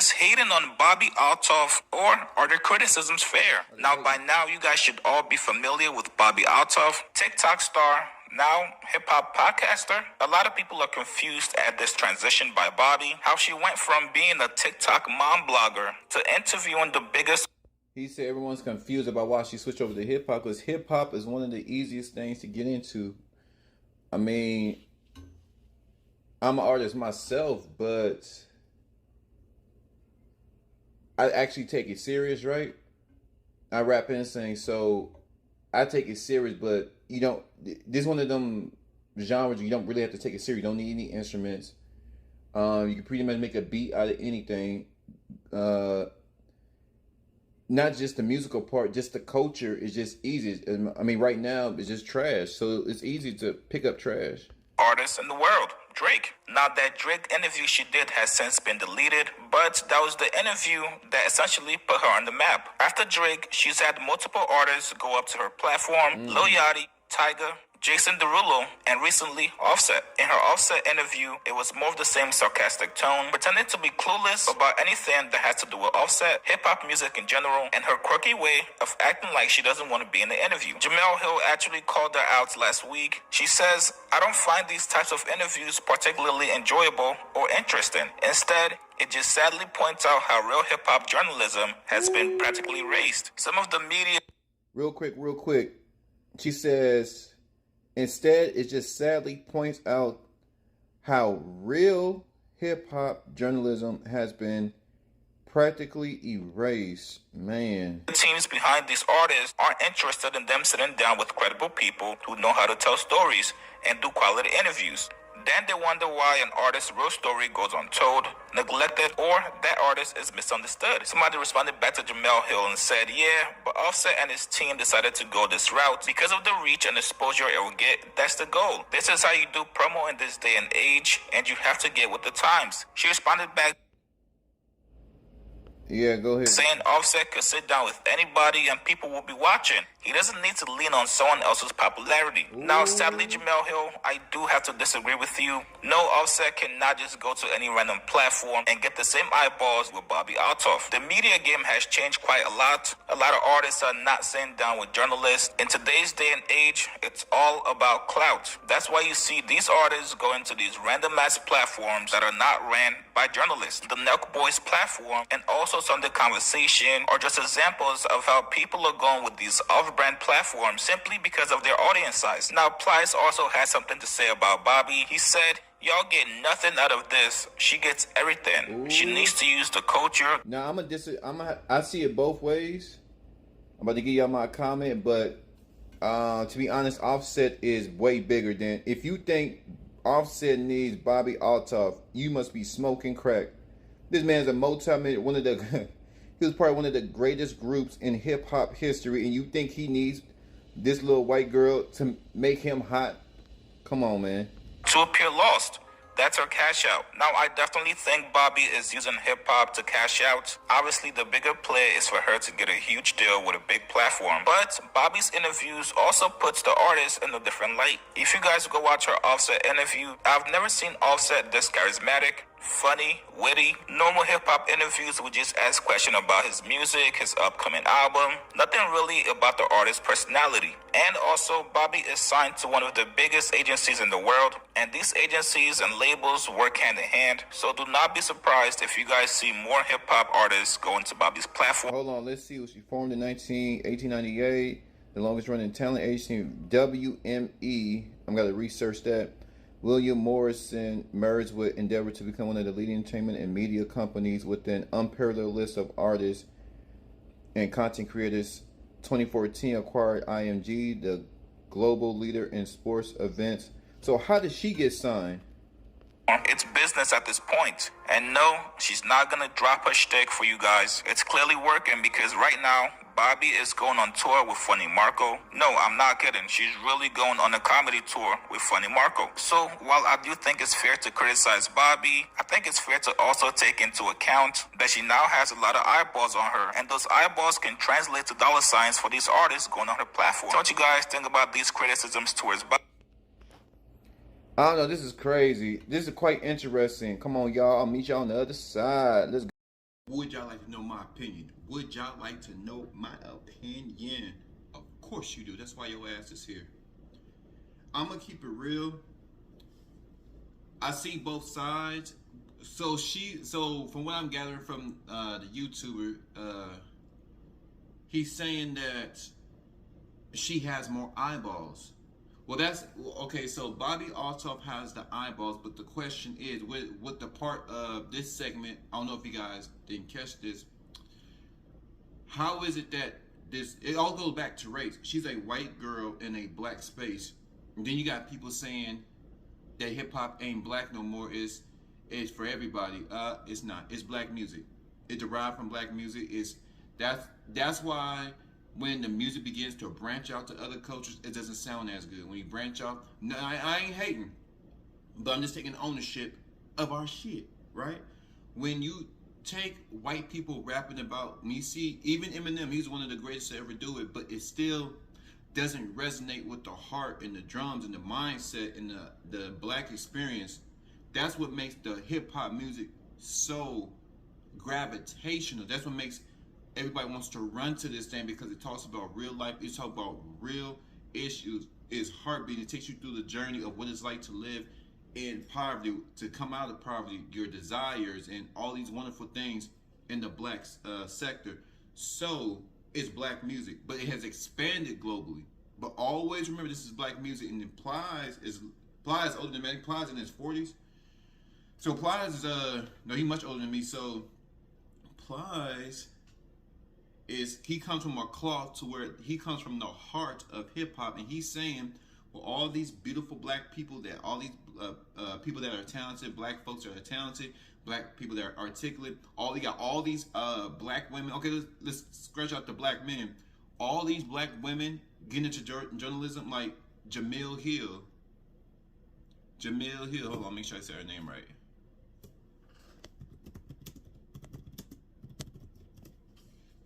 just hating on Bobby Althoff, or are their criticisms fair? Now, by now, you guys should all be familiar with Bobby Althoff, TikTok star, now hip-hop podcaster. A lot of people are confused at this transition by Bobby, how she went from being a TikTok mom blogger to interviewing the biggest. He said everyone's confused about why she switched over to hip-hop, because hip-hop is one of the easiest things to get into. I mean, I'm an artist myself, but I actually take it serious, right? I rap and sing, so I take it serious, but you don't, this is one of them genres you don't really have to take it serious. You don't need any instruments. You can pretty much make a beat out of anything. Not just the musical part, just the culture is just easy. I mean, right now it's just trash, so it's easy to pick up trash. Artist in the world, Drake. Now, that Drake interview she did has since been deleted, but that was the interview that essentially put her on the map. After Drake, she's had multiple artists go up to her platform, Lil Yachty, Tyga, Jason Derulo, and recently Offset. In her Offset interview, it was more of the same sarcastic tone, pretending to be clueless about anything that has to do with Offset, hip-hop music in general, and her quirky way of acting like she doesn't want to be in the interview. Jemele Hill actually called her out last week. She says, "I don't find these types of interviews particularly enjoyable or interesting. Instead, it just sadly points out how real hip-hop journalism has been practically erased. Some of the media..." Real quick. She says, instead, it just sadly points out how real hip-hop journalism has been practically erased. Man. The teams behind these artists aren't interested in them sitting down with credible people who know how to tell stories and do quality interviews. Then they wonder why an artist's real story goes untold, neglected, or that artist is misunderstood. Somebody responded back to Jemele Hill and said, "Yeah, but Offset and his team decided to go this route because of the reach and exposure it will get. That's the goal. This is how you do promo in this day and age, and you have to get with the times." She responded back, yeah, go ahead, saying Offset could sit down with anybody and people will be watching. He doesn't need to lean on someone else's popularity. Ooh. Now, sadly, Jemele Hill, I do have to disagree with you. No, Offset cannot just go to any random platform and get the same eyeballs with Bobby Althoff. The media game has changed quite a lot. A lot of artists are not sitting down with journalists. In today's day and age, it's all about clout. That's why you see these artists go into these random-ass platforms that are not ran by journalists. The Nelk Boys platform and also Sunday Conversation are just examples of how people are going with these off-brand platforms simply because of their audience size. Now, Plies also has something to say about Bobby. He said, "Y'all get nothing out of this. She gets everything. Ooh. She needs to use the culture." Now, I see it both ways. I'm about to give y'all my comment, but to be honest, Offset is way bigger than. If you think Offset needs Bobby Althoff, you must be smoking crack. This man's a multi-millionaire, he was probably one of the greatest groups in hip-hop history, and you think he needs this little white girl to make him hot? Come on, man. To appear lost. That's her cash out. Now, I definitely think Bobby is using hip-hop to cash out. Obviously, the bigger play is for her to get a huge deal with a big platform. But Bobby's interviews also puts the artist in a different light. If you guys go watch her Offset interview, I've never seen Offset this charismatic, funny, witty. Normal hip-hop interviews would just ask questions about his music, his upcoming album. Nothing really about the artist's personality. And also, Bobby is signed to one of the biggest agencies in the world, and these agencies and labels work hand in hand. So do not be surprised if you guys see more hip-hop artists go into Bobby's platform. Hold on, let's see. She formed in 1898, the longest running talent agency, WME. I'm going to research that. William Morrison merged with Endeavor to become one of the leading entertainment and media companies with an unparalleled list of artists and content creators. 2014 acquired IMG, the global leader in sports events. So how did she get signed? It's business at this point. And no, she's not going to drop her shtick for you guys. It's clearly working because right now, Bobby is going on tour with Funny Marco. No, I'm not kidding. She's really going on a comedy tour with Funny Marco. So while I do think it's fair to criticize Bobby, I think it's fair to also take into account that she now has a lot of eyeballs on her. And those eyeballs can translate to dollar signs for these artists going on her platform. So what you guys think about these criticisms towards Bobby? I don't know. This is crazy. This is quite interesting. Come on, y'all. I'll meet y'all on the other side. Let's go. Would y'all like to know my opinion? Would y'all like to know my opinion? Of course you do. That's why your ass is here. I'm gonna keep it real. I see both sides. So from what I'm gathering from the YouTuber, he's saying that she has more eyeballs. Well, that's okay. So Bobby Althoff has the eyeballs, but the question is, with the part of this segment, I don't know if you guys didn't catch this. How is it that this? It all goes back to race. She's a white girl in a black space. And then you got people saying that hip hop ain't black no more. Is for everybody. It's not. It's black music. It derived from black music. That's why when the music begins to branch out to other cultures, it doesn't sound as good. When you branch out, no, I ain't hating, but I'm just taking ownership of our shit, right? When you take white people rapping about, when you see even Eminem, he's one of the greatest to ever do it, but it still doesn't resonate with the heart and the drums and the mindset and the black experience. That's what makes the hip hop music so gravitational. That's what makes everybody wants to run to this thing, because it talks about real life. It talks about real issues. It's heartbeat. It takes you through the journey of what it's like to live in poverty, to come out of poverty, your desires, and all these wonderful things in the black sector. So it's black music, but it has expanded globally. But always remember, this is black music, and then Plies older than me. Plies in his 40s. So Plies is no, he's much older than me. So Plies he comes from a cloth to where he comes from the heart of hip hop, and he's saying, well, all these beautiful black people, that all these people that are talented, black folks that are talented, black people that are articulate, you got all these black women. Okay, let's scratch out the black men. All these black women getting into journalism, like Jamil Hill. Hold on, make sure I say her name right.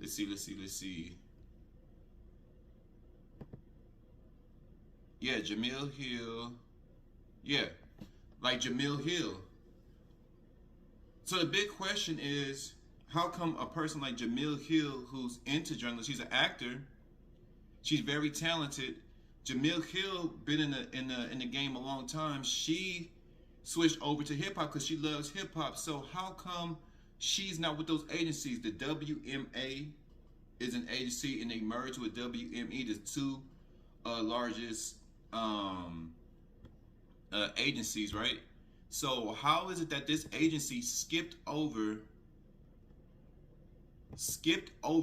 Let's see. Yeah, Jamil Hill. Yeah, like Jamil Hill. So the big question is, how come a person like Jamil Hill, who's into journalism, she's an actor, she's very talented. Jamil Hill been in the game a long time. She switched over to hip hop because she loves hip hop. So how come she's not with those agencies? The WMA is an agency, and they merged with WME, the two largest agencies, right? So how is it that this agency skipped over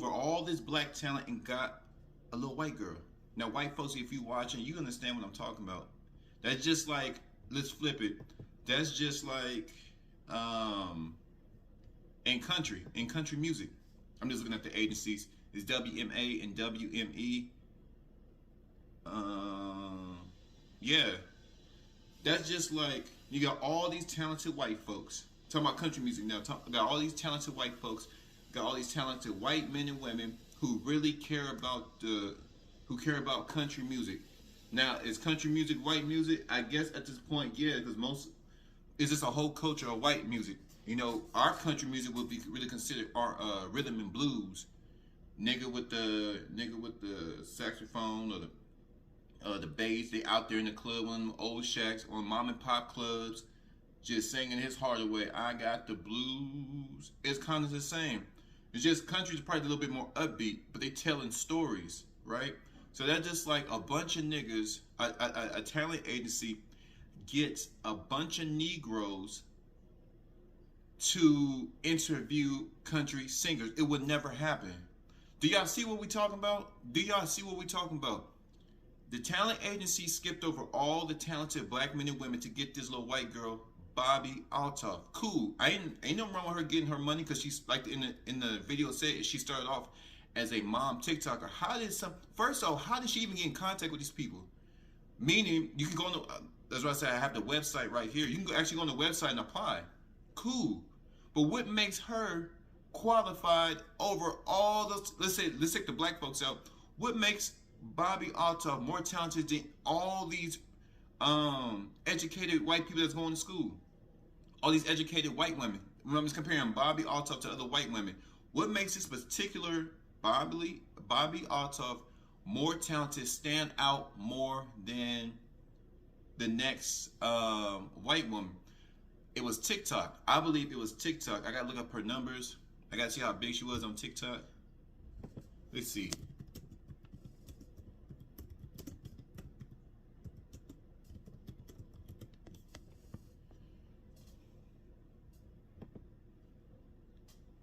all this black talent and got a little white girl? Now, white folks, if you watching, you understand what I'm talking about. That's just like, let's flip it. That's just like in country music. I'm just looking at the agencies. It's WMA and WME. Yeah. That's just like, you got all these talented white folks. Talking about country music now. Got all these talented white folks. Got all these talented white men and women who really care about country music. Now, is country music white music? I guess at this point, yeah, because it's just a whole culture of white music. You know, our country music would be really considered our rhythm and blues. Nigga with the saxophone or the bass. They out there in the club on old shacks, on mom and pop clubs, just singing his heart away. I got the blues. It's kind of the same. It's just country's probably a little bit more upbeat, but they telling stories, right? So that's just like a bunch of niggas, a talent agency gets a bunch of Negroes to interview country singers. It would never happen. Do y'all see what we talking about? The talent agency skipped over all the talented black men and women to get this little white girl, Bobby Althoff. Cool. Ain't no wrong with her getting her money, because she's like in the video said, she started off as a mom TikToker. First off, how did she even get in contact with these people? Meaning, you can go on the, that's why I said I have the website right here. You can actually go on the website and apply. Cool. But what makes her qualified over all those, let's take the black folks out. What makes Bobby Althoff more talented than all these educated white people that's going to school? All these educated white women. when I'm comparing Bobby Althoff to other white women, what makes this particular Bobby Althoff more talented, stand out more than the next white woman? It was TikTok. I believe it was TikTok. I gotta look up her numbers. I gotta see how big she was on TikTok. Let's see.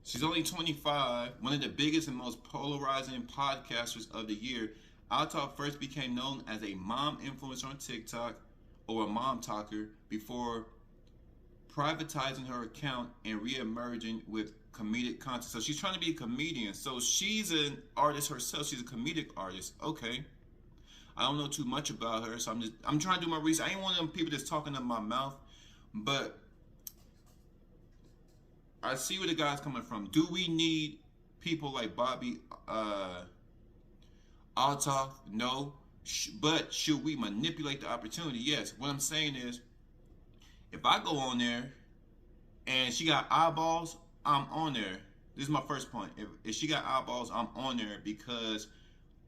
She's only 25, one of the biggest and most polarizing podcasters of the year. Althoff first became known as a mom influencer on TikTok, or a mom talker, before privatizing her account and re-emerging with comedic content. So she's trying to be a comedian. So she's an artist herself. She's a comedic artist. Okay. I don't know too much about her, so I'm trying to do my research. I ain't one of them people that's talking out my mouth, but I see where the guy's coming from. Do we need people like Bobby Althoff? No. But should we manipulate the opportunity? Yes. What I'm saying is, if I go on there and she got eyeballs, I'm on there. This is my first point. If she got eyeballs, I'm on there because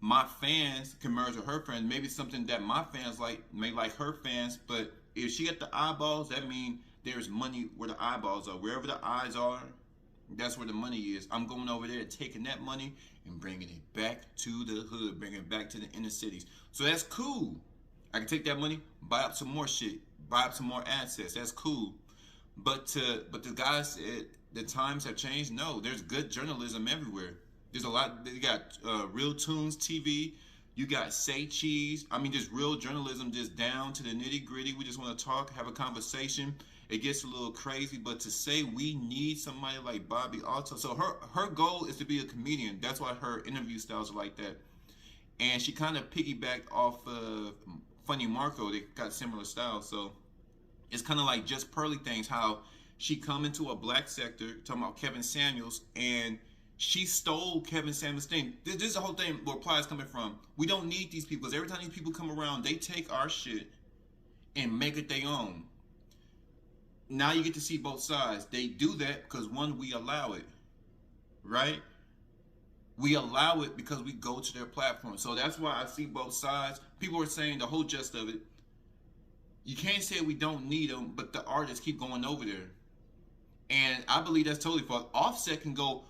my fans can merge with her fans. Maybe it's something that my fans may like her fans. But if she got the eyeballs, that means there's money where the eyeballs are. Wherever the eyes are, that's where the money is. I'm going over there, taking that money and bringing it back to the hood, bringing it back to the inner cities. So that's cool. I can take that money, buy up some more shit, buy up some more assets. That's cool. But the guy said the times have changed. No, there's good journalism everywhere. There's a lot. You got Real Tunes TV. You got Say Cheese. I mean, just real journalism, just down to the nitty gritty. We just want to talk, have a conversation. It gets a little crazy, but to say we need somebody like Bobby Althoff. So her goal is to be a comedian. That's why her interview styles are like that. And she kind of piggybacked off of Funny Marco. They got similar styles. So it's kind of like Just Pearly Things, how she come into a black sector, talking about Kevin Samuels, and she stole Kevin Samuels' thing. This is the whole thing where Plies coming from. We don't need these people, because every time these people come around, they take our shit and make it their own. Now you get to see both sides. They do that because, one, we allow it, right? We allow it because we go to their platform. So that's why I see both sides. People are saying the whole gist of it. You can't say we don't need them, but the artists keep going over there. And I believe that's totally false. Offset can go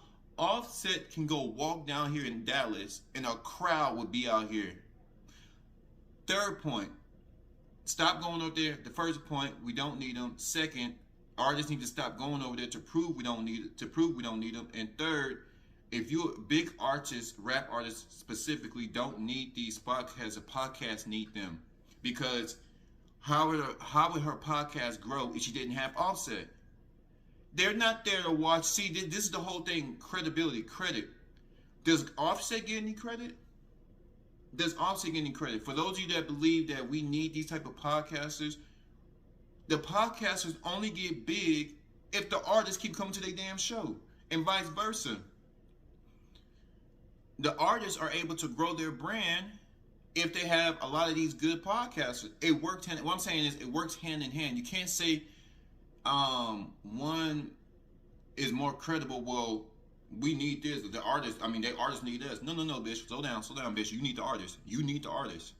walk down here in Dallas and a crowd would be out here. Third point, stop going over there. The first point, we don't need them. Second, artists need to stop going over there to prove we don't need them. And third, if you're a big artist, rap artists specifically, don't need these podcasts. The podcasts need them. Because how would her podcast grow if she didn't have Offset? They're not there to watch. See, this is the whole thing. Credibility, credit. Does Offset get any credit? Does Offset get any credit? For those of you that believe that we need these type of podcasters, the podcasters only get big if the artists keep coming to their damn show, and vice versa. The artists are able to grow their brand if they have a lot of these good podcasters. It works what I'm saying is it works hand in hand. You can't say one is more credible. Well, we need this. The artists, the artists need us. No, bitch. Slow down, bitch. You need the artist. You need the artist.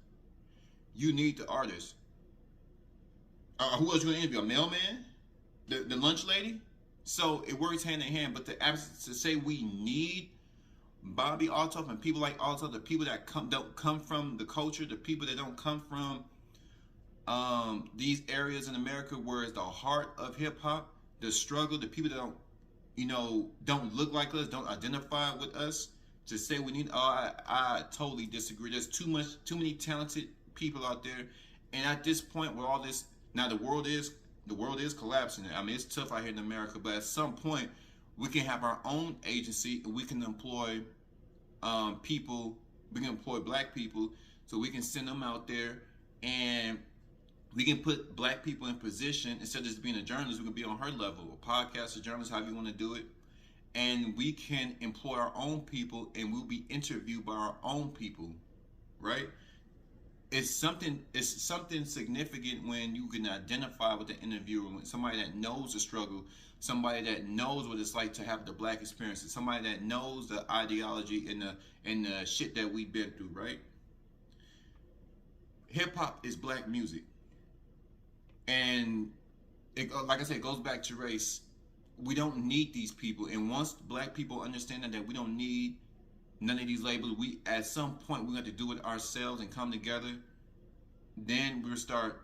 Who else you gonna interview? A mailman? The lunch lady? So it works hand in hand. But to say we need Bobby Althoff and people like Althoff, the people that don't come from the culture, the people that don't come from these areas in America where it's the heart of hip hop, the struggle, the people that don't look like us, don't identify with us, to say we need. I totally disagree. There's too many talented people out there, and at this point, with all this, now the world is collapsing. It's tough out here in America, but at some point, we can have our own agency, and we can employ people. We can employ black people, so we can send them out there, and we can put black people in position. Instead of just being a journalist, we can be on her level, a podcaster, journalist, however you want to do it. And we can employ our own people, and we'll be interviewed by our own people, right? it's something significant when you can identify with the interviewer, when somebody that knows the struggle, somebody that knows what it's like to have the black experience, somebody that knows the ideology and the shit that we've been through, right? Hip hop is black music, and like I said, it goes back to race. We don't need these people, and once black people understand that we don't need none of these labels, we at some point we have to do it ourselves and come together. Then we'll start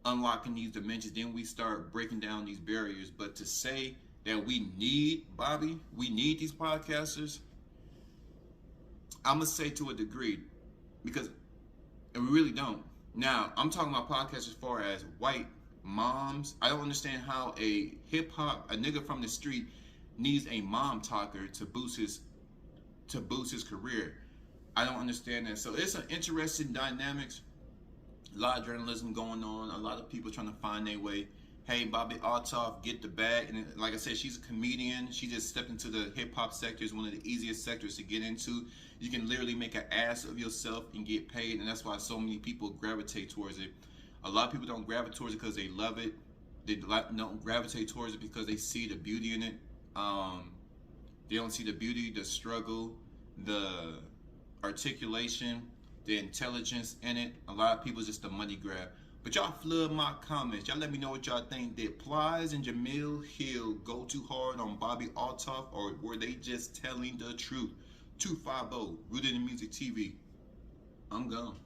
unlocking these dimensions. Then we start breaking down these barriers. But to say that we need Bobby, we need these podcasters, I'm gonna say to a degree, because we really don't. Now I'm talking about podcasts as far as white moms. I don't understand how a hip hop, a nigga from the street, needs a mom talker to boost his career. I don't understand that. So it's an interesting dynamics. A lot of journalism going on. A lot of people trying to find their way. Hey, Bobby Althoff, get the bag. And like I said, she's a comedian. She just stepped into the hip hop sector. It's one of the easiest sectors to get into. You can literally make an ass of yourself and get paid, and that's why so many people gravitate towards it. A lot of people don't gravitate towards it because they love it. They don't gravitate towards it because they see the beauty in it. They don't see the beauty, the struggle, the articulation, the intelligence in it. A lot of people just a money grab. But y'all flood my comments. Y'all let me know what y'all think. Did Plies and Jamil Hill go too hard on Bobby Althoff, or were they just telling the truth? 250 Rooted in Music TV. I'm gone.